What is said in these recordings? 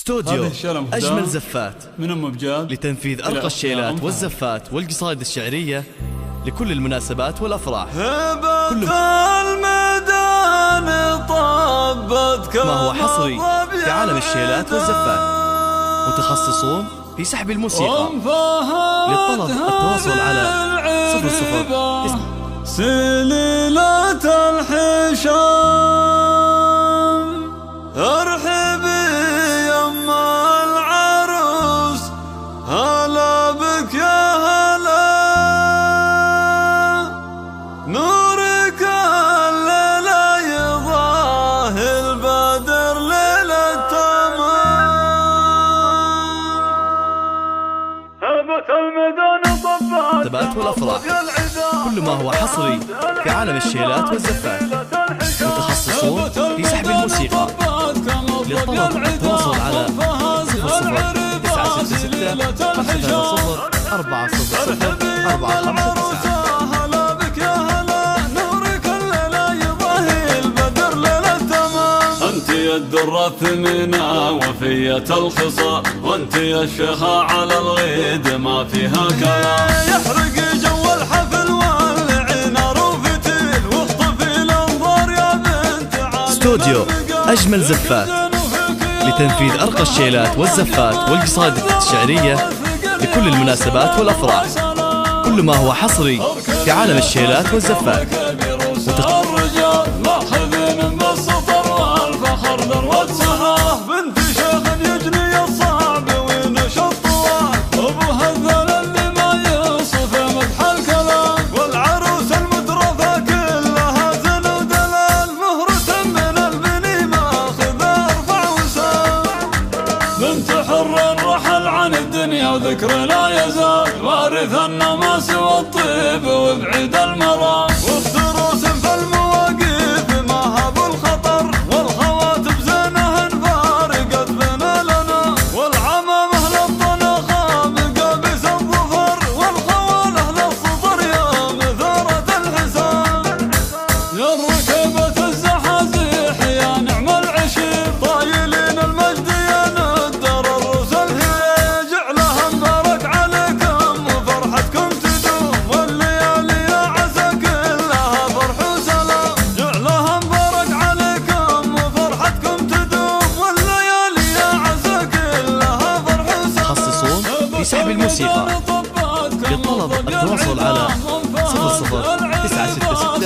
استوديو أجمل زفات من أم بجاد لتنفيذ أرقى الشيلات والزفات والقصائد الشعرية لكل المناسبات والأفراح. كل الميدان طبت ما هو حصري في عالم الشيلات والزفات، متخصصون في سحب الموسيقى. للطلب التواصل على 00 سليلة الحشام. ارحبي يما العروس، هلا بك يا هلا، نورك الليلة يضاهي البدر ليلة تمام. هبت الميدان طبات والأفراح، كل ما هو حصري في عالم الشيلات والزفات، متخصصون في سحب الموسيقى. للطلب التواصل على 00 966 530 400 459. انت يا الدرة الثمينة وفية الخصال، وانت يا الشيخة على الغيد ما فيها كلام. يحرق جو الحفل والعين روفتيل، واخطفي الانظار يا بنت عالم. استوديو أجمل زفات لتنفيذ أرقى الشيلات والزفات والقصائد الشعرية لكل المناسبات والأفراح. كل ما هو حصري في عالم الشيلات والزفات. الرجال ماخذين بالسطر والفخر ذروة سهاه، بنت شيخ يجني الصعب وينشط طوال، ابوها الذل اللي ما يوصف مدح الكلام. والعروس المترفة كلها زن ودلال، مهرة من البني ماخذ ارفع وسام. بنت حر رحل عن الدنيا وذكر لا يزال، وارث النماس والطيب وبعيد المرام. والدروس في المواقف ما هب الخطر، والخواتم زينهن فارقت بنا لنا. والعمام اهل الطنخة بقابس الظفر، والخوال اهل السطر يا مثارة الحسام. يا ركبة الزحازيح يا نعم العشير، طايلين المجد يا ندر الرسل هي. جعلها مبارك عليكم وفرحتكم تدوم، والليالي يا عسى كلها فرح وسلام. جعلها مبارك عليكم وفرحتكم تدوم، والليالي يا عسى كلها فرح وسلام. متخصصون في سحب الموسيقى. للطلب التواصل على 00 966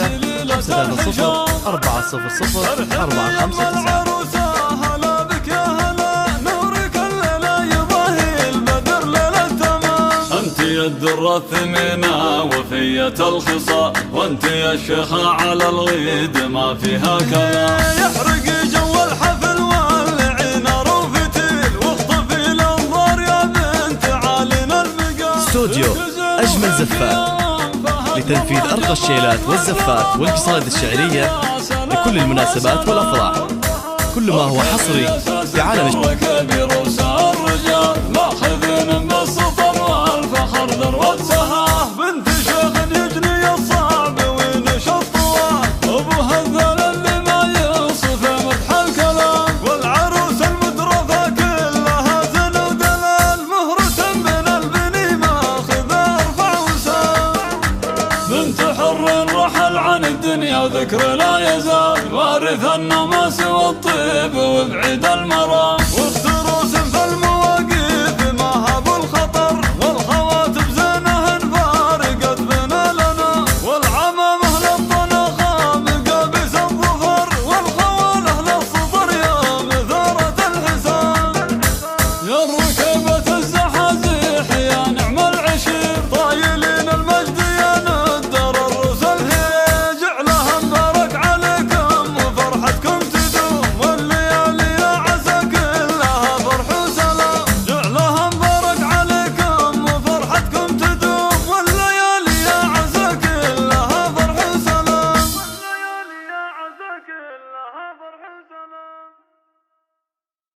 530 400 459. هلا بك يا هلا، نورك الليلة يضاهي البدر ليلة تمام. انت يا الدرة الثمينة وفية الخصال، وانت يا الشيخة على الغيد ما فيها كلام. يحرق جو الحفل والعين روفتيل، واخطفي الانظار يا بنت عالنا المقام. استوديو أجمل زفات لتنفيذ أرقى الشيلات والزفات والقصائد الشعرية لكل المناسبات والأفراح. كل ما هو حصري في عالم الرجال ماخذين بالسطر والفخر ذروة سهاه، بنت شيخ يجني الصعب وينشط طوال، ابوها الذل اللي ما يوصف مدح الكلام. والعروس المترفة كلها زن ودلال، مهرة من البني ماخذ ارفع وسام. بنت حر رحل عن الدنيا وذكر لا يزال، وارث النماس والطيب وبعيد المرام.